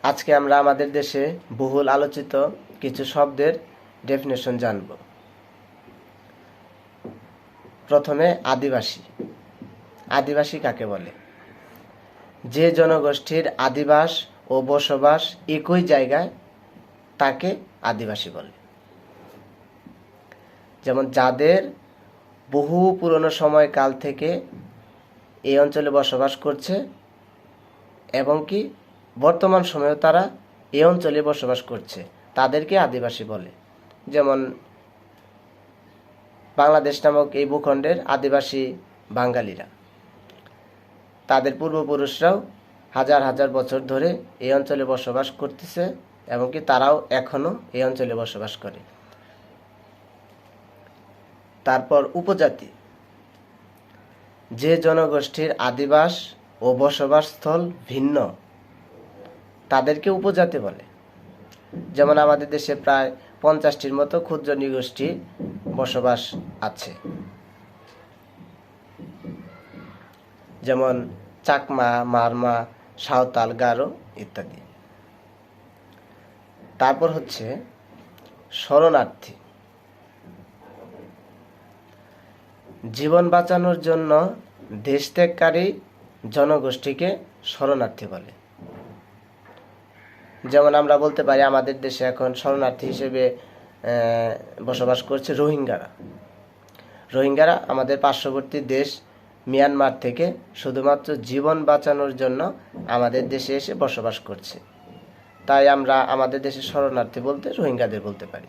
আজকে আমরা আমাদের দেশে বহুল আলোচিত কিছু শব্দের ডেফিনেশন জানব। প্রথমে আদিবাসী। আদিবাসী কাকে বলে? যে জনগোষ্ঠীর আদিবাস ও বসবাস একই জায়গায় তাকে আদিবাসী বলে। যেমন যাদের বহু পুরনো সময়কাল থেকে এই অঞ্চলে বসবাস করছে এবং কি বর্তমান সময়েও তারা এই অঞ্চলে বসবাস করছে, তাদেরকে আদিবাসী বলে। যেমন বাংলাদেশ নামক এই ভূখণ্ডের আদিবাসী বাঙালিরা, তাদের পূর্বপুরুষরাও হাজার হাজার বছর ধরে এই অঞ্চলে বসবাস করতেছে এবং কি তারাও এখনো এই অঞ্চলে বসবাস করে। তারপর উপজাতি। যে জনগোষ্ঠীর আদিবাস ও বসবাসস্থল ভিন্ন তাদেরকে উপজাতি বলে। যেমন আমাদের দেশে প্রায় 50টির মতো ক্ষুদ্র নৃগোষ্ঠী বসবাস আছে, যেমন চাকমা, মারমা, সাঁওতাল, গারো ইত্যাদি। তারপর হচ্ছে শরণার্থী। জীবন বাঁচানোর জন্য দেশ ত্যাগকারী জনগোষ্ঠীকে শরণার্থী বলে। যেমন আমরা বলতে পারি আমাদের দেশে এখন শরণার্থী হিসেবে বসবাস করছে রোহিঙ্গারা। রোহিঙ্গারা আমাদের পার্শ্ববর্তী দেশ মিয়ানমার থেকে শুধুমাত্র জীবন বাঁচানোর জন্য আমাদের দেশে এসে বসবাস করছে, তাই আমরা আমাদের দেশে শরণার্থী বলতে রোহিঙ্গাদের বলতে পারি।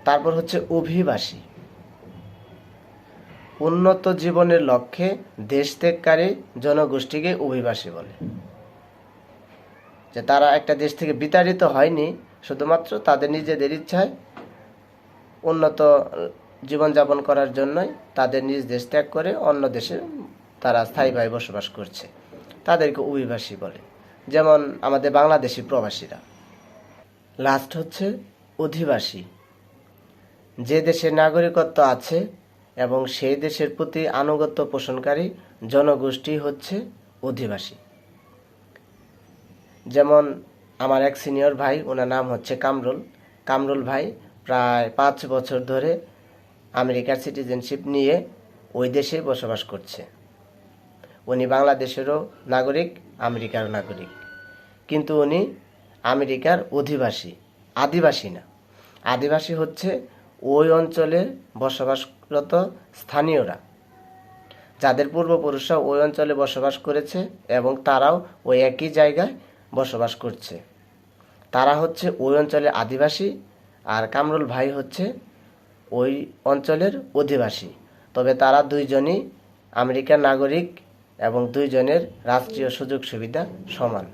তারপর হচ্ছে অভিবাসী। উন্নত জীবনের লক্ষ্যে দেশ ত্যাগকারী জনগোষ্ঠীকে অভিবাসী বলে। যে তারা একটা দেশ থেকে বিতাড়িত হয়নি, শুধুমাত্র তাদের নিজেদের ইচ্ছায় উন্নত জীবনযাপন করার জন্যই তাদের নিজ দেশ ত্যাগ করে অন্য দেশে তারা স্থায়ীভাবে বসবাস করছে, তাদেরকে অভিবাসী বলে। যেমন আমাদের বাংলাদেশি প্রবাসীরা। লাস্ট হচ্ছে অধিবাসী। যে দেশের নাগরিকত্ব আছে এবং সেই দেশের প্রতি আনুগত্য পোষণকারী জনগোষ্ঠী হচ্ছে অধিবাসী। যেমন আমার এক সিনিয়র ভাই, ওনার নাম হচ্ছে কামরুল। কামরুল ভাই প্রায় 5 বছর ধরে আমেরিকার সিটিজেনশিপ নিয়ে ওই দেশে বসবাস করছে। উনি বাংলাদেশেরও নাগরিক, আমেরিকারও নাগরিক, কিন্তু উনি আমেরিকার অধিবাসী, আদিবাসী না। আদিবাসী হচ্ছে ওই অঞ্চলে বসবাসরত স্থানীয়রা, যাদের পূর্বপুরুষরা ওই অঞ্চলে বসবাস করেছে এবং তারাও ওই একই জায়গায় বসবাস করছে, তারা হচ্ছে ওই অঞ্চলের আদিবাসী। আর কামরুল ভাই হচ্ছে ওই অঞ্চলের অধিবাসী, তবে তারা দুইজনই আমেরিকার নাগরিক এবং দুইজনের রাষ্ট্রীয় সুযোগ সুবিধা সমান।